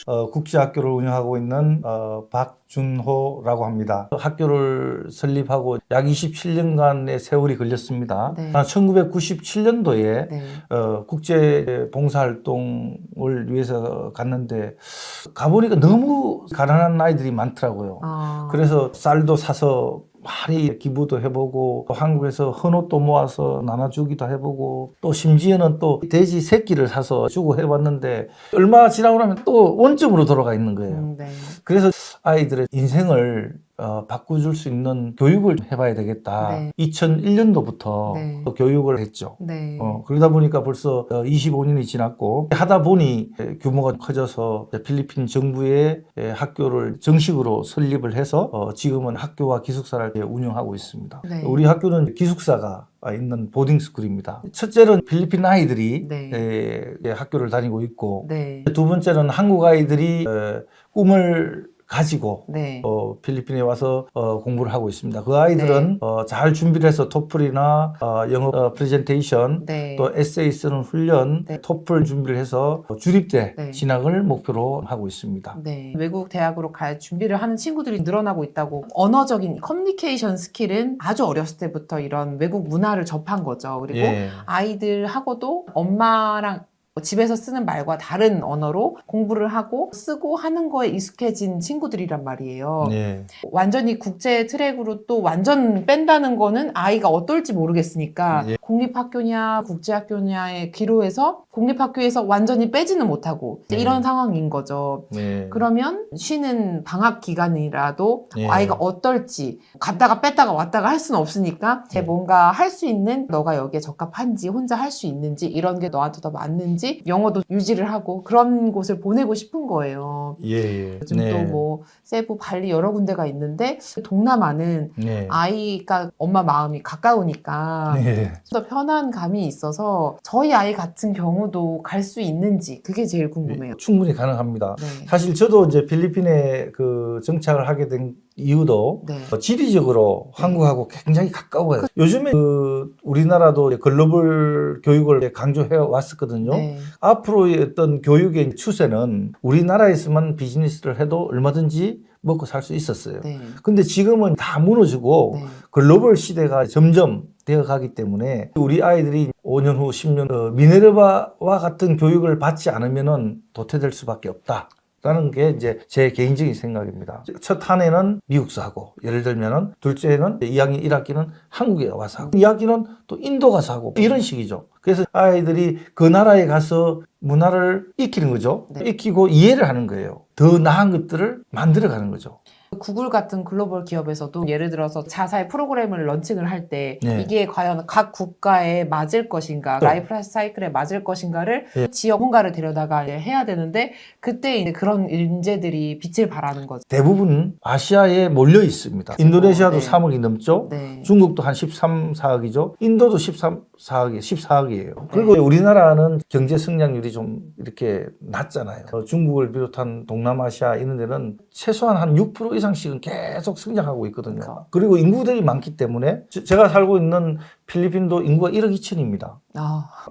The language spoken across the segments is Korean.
국제학교를 운영하고 있는 박준호라고 합니다. 학교를 설립하고 약 27년간의 세월이 걸렸습니다. 네. 1997년도에 네. 국제 봉사활동을 위해서 갔는데 가보니까 너무 가난한 아이들이 많더라고요. 그래서 쌀도 사서 많이 기부도 해보고, 또 한국에서 헌옷도 모아서 나눠주기도 해보고, 또 심지어는 또 돼지 새끼를 사서 주고 해봤는데 얼마 지나고 나면 또 원점으로 돌아가 있는 거예요. 네. 그래서 아이들의 인생을 바꿔줄 수 있는 교육을 해봐야 되겠다. 네. 2001년도부터 네. 교육을 했죠. 네. 그러다 보니까 벌써 25년이 지났고, 하다 보니 규모가 커져서 필리핀 정부의 학교를 정식으로 설립을 해서 지금은 학교와 기숙사를 운영하고 있습니다. 네. 우리 학교는 기숙사가 있는 보딩스쿨입니다. 첫째는 필리핀 아이들이 네. 학교를 다니고 있고, 네. 두 번째는 한국 아이들이 꿈을 가지고 네. 필리핀에 와서 공부를 하고 있습니다. 그 아이들은 잘 준비를 해서 토플이나 영어 프레젠테이션, 네. 또 에세이 쓰는 훈련, 네. 토플 준비를 해서 주립대 네. 진학을 목표로 하고 있습니다. 네. 외국 대학으로 갈 준비를 하는 친구들이 늘어나고 있다고. 언어적인 커뮤니케이션 스킬은 아주 어렸을 때부터 이런 외국 문화를 접한 거죠. 그리고 예. 아이들하고도 엄마랑 집에서 쓰는 말과 다른 언어로 공부를 하고 쓰고 하는 거에 익숙해진 친구들이란 말이에요. 예. 완전히 국제 트랙으로 또 완전 뺀다는 거는 아이가 어떨지 모르겠으니까 예. 공립학교냐 국제학교냐의 기로에서 공립학교에서 완전히 빼지는 못하고 이제 이런 상황인 거죠. 예. 그러면 쉬는 방학 기간이라도 예. 아이가 어떨지 갔다가 뺐다가 왔다가 할 수는 없으니까 예. 뭔가 할 수 있는 너가 여기에 적합한지 혼자 할 수 있는지 이런 게 너한테 더 맞는지 영어도 유지를 하고 그런 곳을 보내고 싶은 거예요. 예. 요즘 또 뭐 세부, 발리 여러 군데가 있는데 동남아는 네. 아이가 엄마 마음이 가까우니까 예. 더 편한 감이 있어서 저희 아이 같은 경우도 갈 수 있는지 그게 제일 궁금해요. 충분히 가능합니다. 네. 사실 저도 이제 필리핀에 정착을 하게 된 이유도 네. 지리적으로 한국하고 굉장히 가까워요. 요즘에 우리나라도 글로벌 교육을 강조해 왔었거든요. 네. 앞으로의 어떤 교육의 추세는 우리나라에서만 비즈니스를 해도 얼마든지 먹고 살 수 있었어요. 네. 근데 지금은 다 무너지고 네. 글로벌 시대가 점점 되어가기 때문에 우리 아이들이 5년 후, 10년 미네르바와 같은 교육을 받지 않으면은 도태될 수밖에 없다. 라는 게 이제 제 개인적인 생각입니다. 첫 한 해는 미국서 하고, 예를 들면은 둘째 해는 2학년 1학기는 한국에 와서 하고, 2학기는 또 인도 가서 하고, 이런 식이죠. 그래서 아이들이 그 나라에 가서 문화를 익히는 거죠. 네. 익히고 이해를 하는 거예요. 더 나은 것들을 만들어 가는 거죠. 구글 같은 글로벌 기업에서도 예를 들어서 자사의 프로그램을 런칭을 할 때 네. 이게 과연 각 국가에 맞을 것인가, 또. 라이프 사이클에 맞을 것인가를 네. 지역 뭔가를 데려다가 해야 되는데 그때 이제 그런 인재들이 빛을 발하는 거죠. 대부분 아시아에 몰려 있습니다. 인도네시아도 네. 3억이 넘죠. 네. 중국도 한 13, 4억이죠. 인도도 14억이에요. 그리고 우리나라는 경제 성장률이 좀 이렇게 낮잖아요. 중국을 비롯한 동남아시아 이런 데는 최소한 한 6% 이상씩은 계속 성장하고 있거든요. 그러니까. 그리고 인구들이 많기 때문에 제가 살고 있는 필리핀도 인구가 1억 2천입니다.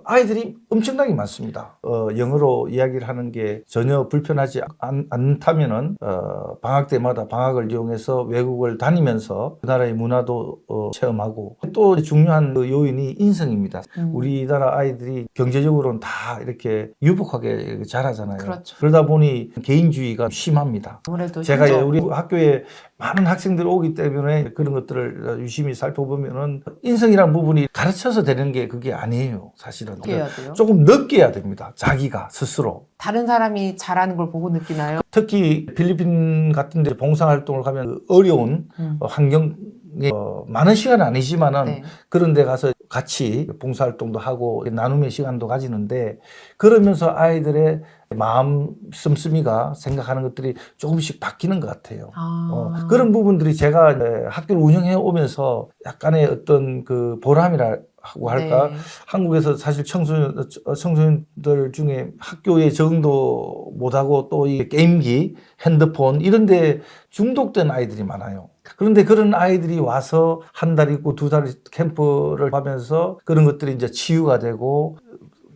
아이들이 엄청나게 많습니다. 영어로 이야기를 하는 게 전혀 불편하지 않다면은 방학 때마다 방학을 이용해서 외국을 다니면서 그 나라의 문화도 체험하고, 또 중요한 요인이 인성입니다. 우리나라 아이들이 경제적으로는 다 이렇게 유복하게 자라잖아요. 그렇죠. 그러다 보니 개인주의가 심합니다. 아무래도 제가 힘들죠. 우리 학교에 많은 학생들이 오기 때문에 그런 것들을 유심히 살펴보면은 인성이라는 부분이 가르쳐서 되는 게 그게 아니에요, 사실은. 해야 돼요. 조금 느껴야 됩니다, 자기가 스스로. 다른 사람이 잘하는 걸 보고 느끼나요? 특히 필리핀 같은 데 봉사활동을 가면 그 어려운 환경에 많은 시간은 아니지만은 네. 그런 데 가서 같이 봉사활동도 하고 나눔의 시간도 가지는데, 그러면서 아이들의 마음 씀씀이가 생각하는 것들이 조금씩 바뀌는 것 같아요. 그런 부분들이 제가 학교를 운영해 오면서 약간의 어떤 그 보람이라고 할까? 네. 한국에서 사실 청소년들 중에 학교에 적응도 못하고 또 이 게임기, 핸드폰 이런 데 중독된 아이들이 많아요. 그런데 그런 아이들이 와서 한 달 있고 두 달 캠프를 하면서 그런 것들이 이제 치유가 되고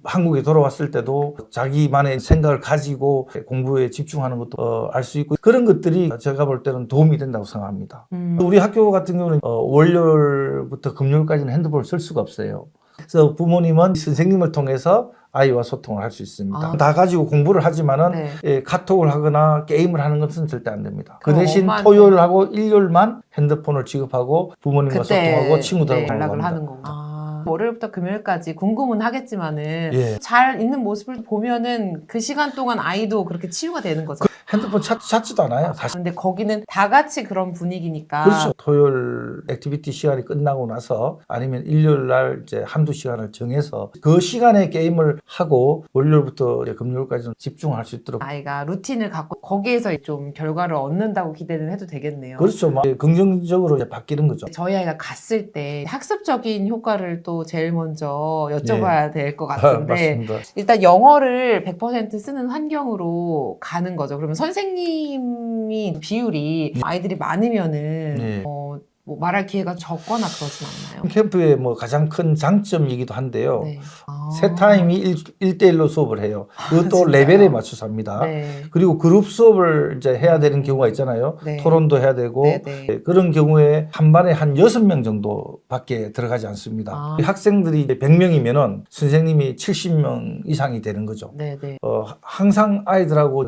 한국에 돌아왔을 때도 자기만의 생각을 가지고 공부에 집중하는 것도 알 수 있고 그런 것들이 제가 볼 때는 도움이 된다고 생각합니다. 우리 학교 같은 경우는 월요일부터 금요일까지는 핸드폰을 쓸 수가 없어요. 그래서 부모님은 선생님을 통해서 아이와 소통을 할 수 있습니다. 다 가지고 공부를 하지만은 네. 예, 카톡을 하거나 게임을 하는 것은 절대 안 됩니다. 그 그럼 대신 엄마한테- 토요일하고 일요일만 핸드폰을 지급하고 부모님과 소통하고 그때 친구들하고 연락을 합니다. 하는 건가? 월요일부터 금요일까지 궁금은 하겠지만은 예. 잘 있는 모습을 보면은 그 시간 동안 아이도 그렇게 치유가 되는 거죠. 핸드폰 찾지도 않아요. 사실. 근데 거기는 다 같이 그런 분위기니까. 그렇죠. 토요일 액티비티 시간이 끝나고 나서 아니면 일요일 날 이제 한두 시간을 정해서 그 시간에 게임을 하고 월요일부터 이제 금요일까지는 집중할 수 있도록. 아이가 루틴을 갖고 거기에서 좀 결과를 얻는다고 기대는 해도 되겠네요. 그렇죠. 막 긍정적으로 이제 바뀌는 거죠. 저희 아이가 갔을 때 학습적인 효과를 또 제일 먼저 여쭤봐야 될 것 같은데 맞습니다. 일단 영어를 100% 쓰는 환경으로 가는 거죠. 그러면 선생님이 비율이 아이들이 많으면은 네. 뭐 말할 기회가 적거나 그러진 않나요? 캠프의 뭐 가장 큰 장점이기도 한데요. 네. 세 타임이 1대1로 수업을 해요. 그것도 진짜요? 레벨에 맞춰서 합니다. 네. 그리고 그룹 수업을 이제 해야 되는 경우가 있잖아요. 네. 토론도 해야 되고 네, 네. 그런 경우에 한 반에 한 6명 정도 밖에 들어가지 않습니다. 학생들이 이제 100명이면은 선생님이 70명 이상이 되는 거죠. 네, 네. 항상 아이들하고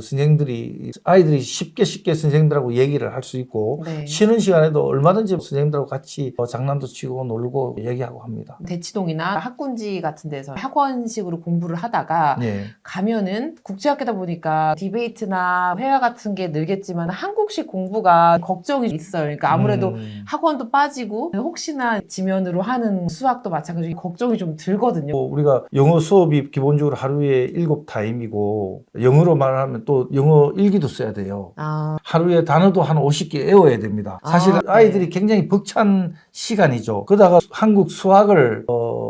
아이들이 쉽게 선생님들하고 얘기를 할 수 있고 네. 쉬는 시간에도 얼마든지 선생님들하고 같이 장난도 치고 놀고 얘기하고 합니다. 대치동이나 학군지 같은 데서 학원식으로 공부를 하다가 네. 가면은 국제학교다 보니까 디베이트나 회화 같은 게 늘겠지만 한국식 공부가 걱정이 있어요. 그러니까 아무래도 학원도 빠지고 혹시나 지면으로 하는 수학도 마찬가지로 걱정이 좀 들거든요. 우리가 영어 수업이 기본적으로 하루에 7타임이고 영어로 말하면 또 영어 일기도 써야 돼요. 하루에 단어도 한 50개 외워야 됩니다. 사실 아이들이 굉장히 벅찬 시간이죠. 그러다가 한국 수학을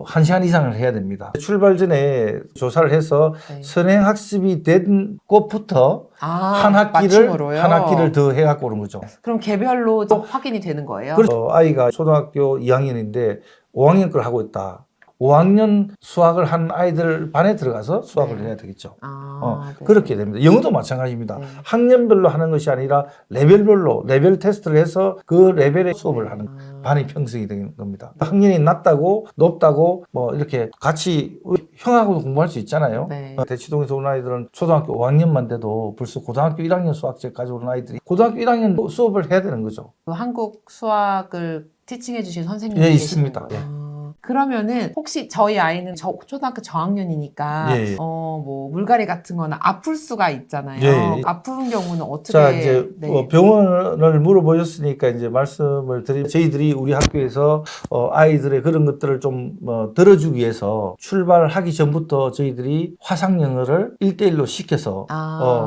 1시간 이상을 해야 됩니다. 출발 전에 조사를 해서 네. 선행학습이 된 것부터 한 학기를 더 해갖고 오는 거죠. 그럼 개별로 확인이 되는 거예요? 아이가 초등학교 2학년인데 5학년 걸 하고 있다. 5학년 수학을 한 아이들 반에 들어가서 수학을 해야 되겠죠. 네. 그렇게 됩니다. 영어도 마찬가지입니다. 네. 학년별로 하는 것이 아니라 레벨별로 레벨 테스트를 해서 그 레벨의 수업을 하는 반이 형성이 되는 겁니다. 학년이 낮다고 높다고 뭐 이렇게 같이 형하고도 공부할 수 있잖아요. 네. 대치동에서 온 아이들은 초등학교 5학년만 돼도 벌써 고등학교 1학년 수학책 가져온 아이들이 고등학교 1학년 수업을 해야 되는 거죠. 한국 수학을 티칭해 주신 선생님이 예, 계시는 있습니다. 거예요? 그러면은 혹시 저희 아이는 초등학교 저학년이니까 예. 뭐 물갈이 같은 거나 아플 수가 있잖아요. 예. 아픈 경우는 어떻게 자, 이제 네. 병원을 물어보셨으니까 이제 말씀을 드리면 저희들이 우리 학교에서 아이들의 그런 것들을 좀 들어주기 위해서 출발하기 전부터 저희들이 화상 영어를 1대1로 시켜서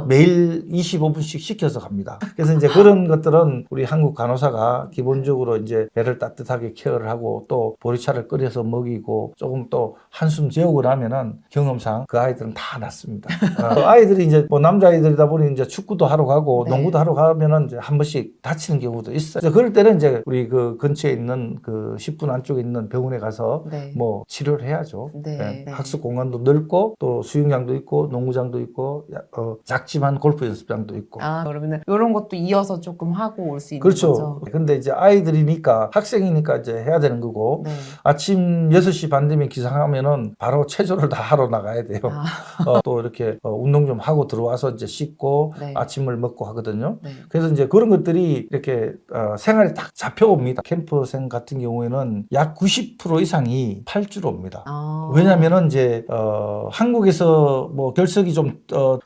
매일 25분씩 시켜서 갑니다. 그래서 이제 그런 것들은 우리 한국 간호사가 기본적으로 이제 배를 따뜻하게 케어를 하고 또 보리차를 끓여서 먹이고 조금 또 한숨 재우고 나면은 경험상 그 아이들은 다 낫습니다. 아이들이 이제 뭐 남자아이들이다 보니 이제 축구도 하러 가고 네. 농구도 하러 가면은 이제 한 번씩 다치는 경우도 있어요. 그럴 때는 이제 우리 그 근처에 있는 그 10분 안쪽에 있는 병원에 가서 네. 뭐 치료를 해야죠. 네. 네. 네. 학습 공간도 넓고 또 수영장도 있고 농구장도 있고 작지만 골프 연습장도 있고. 그러면은 이런 것도 이어서 조금 하고 올 수 있는 그렇죠. 거죠. 근데 이제 아이들이니까 학생이니까 이제 해야 되는 거고 네. 아침 6시 반 되면 기상하면은 바로 체조를 다 하러 나가야 돼요. 또 이렇게 운동 좀 하고 들어와서 이제 씻고 네. 아침을 먹고 하거든요. 네. 그래서 이제 그런 것들이 이렇게 생활이 딱 잡혀옵니다. 캠프생 같은 경우에는 약 90% 이상이 8주로 옵니다. 왜냐면은 이제 한국에서 뭐 결석이 좀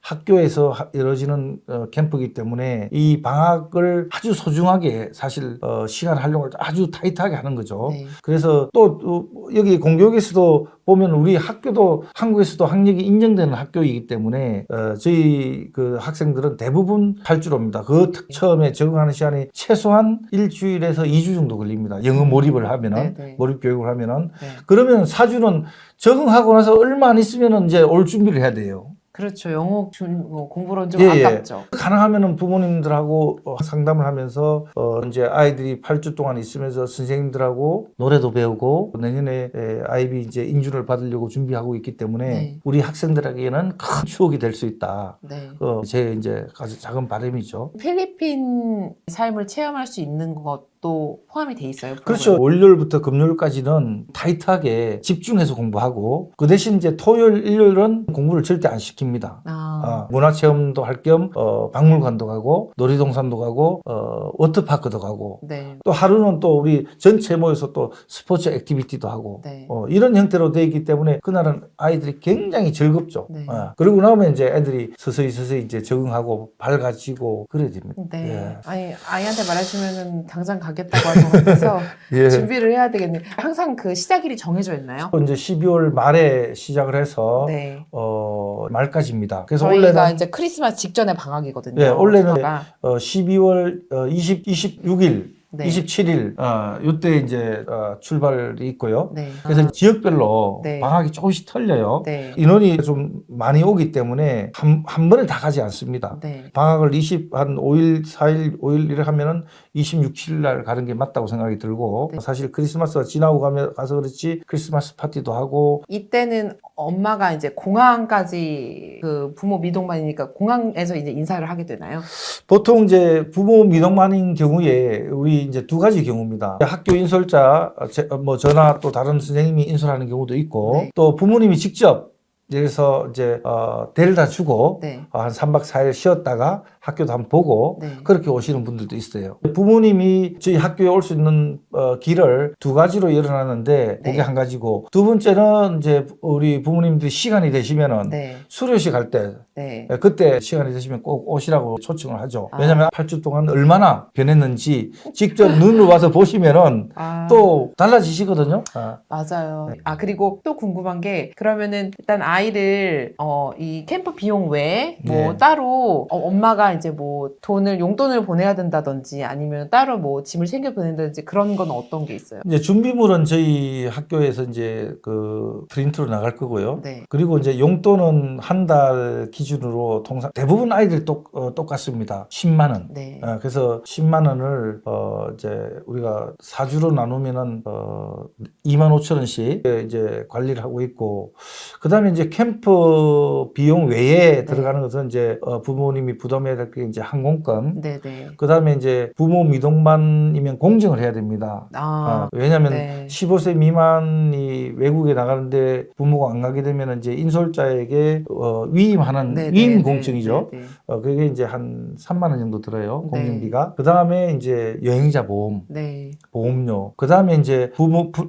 학교에서 이루어지는 캠프이기 때문에 이 방학을 아주 소중하게 사실 시간 활용을 아주 타이트하게 하는 거죠. 네. 그래서 또 여기 공교육에서도 보면 우리 학교도 한국에서도 학력이 인정되는 학교이기 때문에 저희 그 학생들은 대부분 8주로 옵니다. 처음에 적응하는 시간이 최소한 일주일에서 2주 정도 걸립니다. 영어 몰입을 하면은 네, 네. 몰입 교육을 하면은 네. 그러면 4주는 적응하고 나서 얼마 안 있으면은 이제 올 준비를 해야 돼요. 그렇죠. 영어 공부로는 좀 예, 아깝죠. 가능하면은 부모님들하고 상담을 하면서 이제 아이들이 8주 동안 있으면서 선생님들하고 노래도 배우고 내년에 아이비 이제 인준을 받으려고 준비하고 있기 때문에 네. 우리 학생들에게는 큰 추억이 될 수 있다. 네. 제 이제 아주 작은 바람이죠. 필리핀 삶을 체험할 수 있는 것도 포함이 돼 있어요. 그렇죠. 월요일부터 금요일까지는 타이트하게 집중해서 공부하고 그 대신 이제 토요일, 일요일은 공부를 절대 안 시킵니다. 문화체험도 할 겸 박물관도 가고 놀이동산도 가고 워터파크도 가고 네. 또 하루는 또 우리 전체 모여서 또 스포츠 액티비티도 하고 네. 이런 형태로 되어 있기 때문에 그날은 아이들이 굉장히 즐겁죠. 네. 그리고 나면 이제 애들이 서서히 이제 적응하고 밝아지고 그래야 됩니다. 네. 예. 아니, 아이한테 말해주면은 당장 가겠다고 할 것 같아서 예. 준비를 해야 되겠네요. 항상 그 시작일이 정해져 있나요? 이제 12월 말에 시작을 해서 네. 말까지입니다. 그래서 저희가 원래는 이제 크리스마스 직전에 방학이거든요. 예, 원래는 휴가가. 12월 26일, 네. 27일 이때 이제 출발이 있고요. 네. 그래서 지역별로 네. 방학이 조금씩 틀려요. 네. 인원이 좀 많이 오기 때문에 한 번에 다 가지 않습니다. 네. 방학을 한 5일, 4일, 5일 이렇게 하면은 26, 7일 날 가는 게 맞다고 생각이 들고 네. 사실 크리스마스가 지나고 가서 그렇지 크리스마스 파티도 하고 이때는 엄마가 이제 공항까지 그 부모 미동반이니까 공항에서 이제 인사를 하게 되나요? 보통 이제 부모 미동반인 경우에 우리 이제 두 가지 경우입니다. 학교 인솔자, 뭐 저나 또 다른 선생님이 인솔하는 경우도 있고 네. 또 부모님이 직접 그래서 이제 데려다 주고 네. 한 3박 4일 쉬었다가 학교도 한번 보고 네. 그렇게 오시는 분들도 있어요. 부모님이 저희 학교에 올 수 있는 길을 두 가지로 열어놨는데 네. 그게 한 가지고 두 번째는 이제 우리 부모님들이 시간이 되시면은 네. 수료식 할 때 네. 그때 시간이 되시면 꼭 오시라고 초청을 하죠. 왜냐하면 8주 동안 얼마나 변했는지 직접 눈으로 와서 보시면은 또 달라지시거든요. 맞아요. 그리고 또 궁금한 게 그러면은 일단 아이를 이 캠프 비용 외에 뭐 네. 따로 엄마가 이제 뭐 용돈을 보내야 된다든지 아니면 따로 뭐 짐을 챙겨 보낸다든지 그런 건 어떤 게 있어요? 이제 준비물은 저희 학교에서 이제 그 프린트로 나갈 거고요. 네. 그리고 이제 용돈은 한 달 기준으로 통상 대부분 아이들이 똑같습니다. 10만 원. 네. 그래서 10만 원을 이제 우리가 4주로 나누면은 2만 5천 원씩 이제 관리를 하고 있고 그다음에 이제 캠프 비용 외에 들어가는 것은 이제 부모님이 부담해야 될 게 이제 항공권. 네네. 그다음에 이제 부모 미동반이면 공증을 해야 됩니다. 왜냐하면 네. 15세 미만이 외국에 나가는데 부모가 안 가게 되면 이제 인솔자에게 위임하는 네네. 위임 공증이죠. 네네. 그게 이제 한 3만 원 정도 들어요. 네. 공증비가. 그다음에 이제 여행자 보험. 네. 보험료. 그 다음에 이제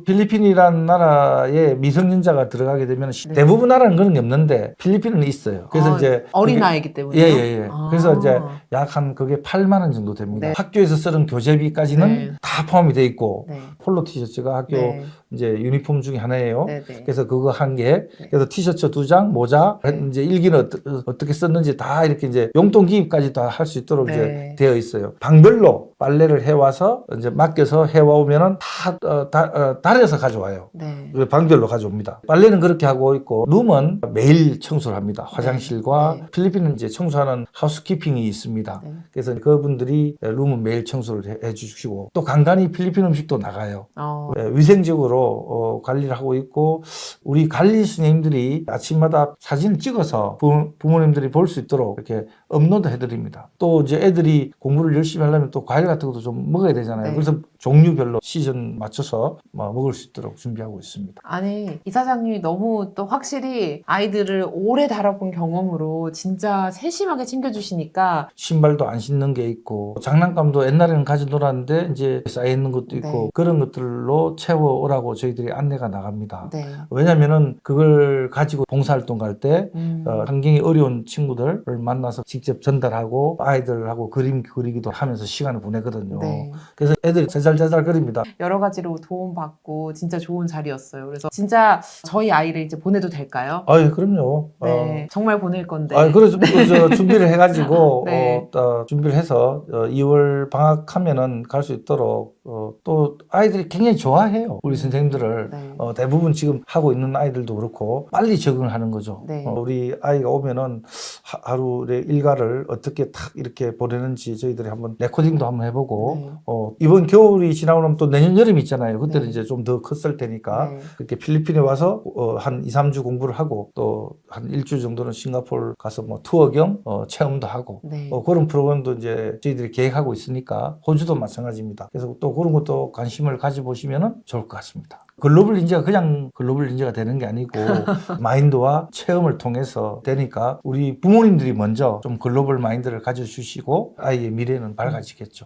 필리핀이라는 나라에 미성년자가 들어가게 되면 네. 대부분 나라는 그런 게 없는데 필리핀은 있어요. 그래서 이제 어린아이기 때문에. 예. 그래서 이제 약 한 그게 8만 원 정도 됩니다. 네. 학교에서 쓰는 교재비까지는 네. 다 포함이 돼 있고 네. 폴로 티셔츠가 학교 네. 이제 유니폼 중에 하나예요. 네네. 그래서 그거 한 개, 그래서 티셔츠 2장, 모자, 네. 이제 일기는 어떻게 썼는지 다 이렇게 이제 용돈 기입까지 다 할 수 있도록 네. 이제 되어 있어요. 방별로 빨래를 해와서 이제 맡겨서 해와오면은 다 달여서 가져와요. 네. 방별로 가져옵니다. 빨래는 그렇게 하고 있고 룸은 매일 청소를 합니다. 화장실과 네. 필리핀은 이제 청소하는 하우스키핑이 있습니다. 네. 그래서 그분들이 룸은 매일 청소를 해주시고 또 간간히 필리핀 음식도 나가요. 위생적으로 관리를 하고 있고 우리 관리 선생님들이 아침마다 사진을 찍어서 부모님들이 볼 수 있도록 이렇게 업로드 해드립니다. 또 이제 애들이 공부를 열심히 하려면 또 과일 같은 것도 좀 먹어야 되잖아요. 네. 그래서 종류별로 시즌 맞춰서 먹을 수 있도록 준비하고 있습니다. 아니, 이사장님이 너무 또 확실히 아이들을 오래 다뤄본 경험으로 진짜 세심하게 챙겨주시니까 신발도 안 신는 게 있고 장난감도 옛날에는 가져 놀았는데 이제 쌓여 있는 것도 있고 네. 그런 것들로 채워오라고 저희들이 안내가 나갑니다. 네. 왜냐면은 그걸 가지고 봉사활동 갈 때 환경이 어려운 친구들을 만나서 직접 전달하고 아이들하고 그림 그리기도 하면서 시간을 보내거든요. 네. 그래서 애들이 자잘자잘 그립니다. 여러 가지로 도움받고 진짜 좋은 자리였어요. 그래서 진짜 저희 아이를 이제 보내도 될까요? 아유, 그럼요. 네. 정말 보낼 건데. 그래서 준비를 해가지고 저희도 네. 준비를 해서 2월 방학하면은 갈 수 있도록 또 아이들이 굉장히 좋아해요. 우리 선생님들을. 네. 대부분 지금 하고 있는 아이들도 그렇고 빨리 적응을 하는 거죠. 네. 우리 아이가 오면은 하루의 일과를 어떻게 탁 이렇게 보내는지 저희들이 한번 레코딩도 한번 해보고 네. 이번 겨울이 지나고 나면 또 내년 여름이 있잖아요. 그때는 네. 이제 좀 더 컸을 테니까 네. 그렇게 필리핀에 와서 한 2, 3주 공부를 하고 또 한 1주 정도는 싱가포르 가서 뭐 투어 겸 체험도 하고 네. 그런 프로그램도 이제 저희들이 계획하고 있으니까 호주도 마찬가지입니다. 그래서 또 그런 것도 관심을 가져보시면 좋을 것 같습니다. 글로벌 인재가 그냥 글로벌 인재가 되는 게 아니고 마인드와 체험을 통해서 되니까 우리 부모님들이 먼저 좀 글로벌 마인드를 가져주시고 아이의 미래는 밝아지겠죠.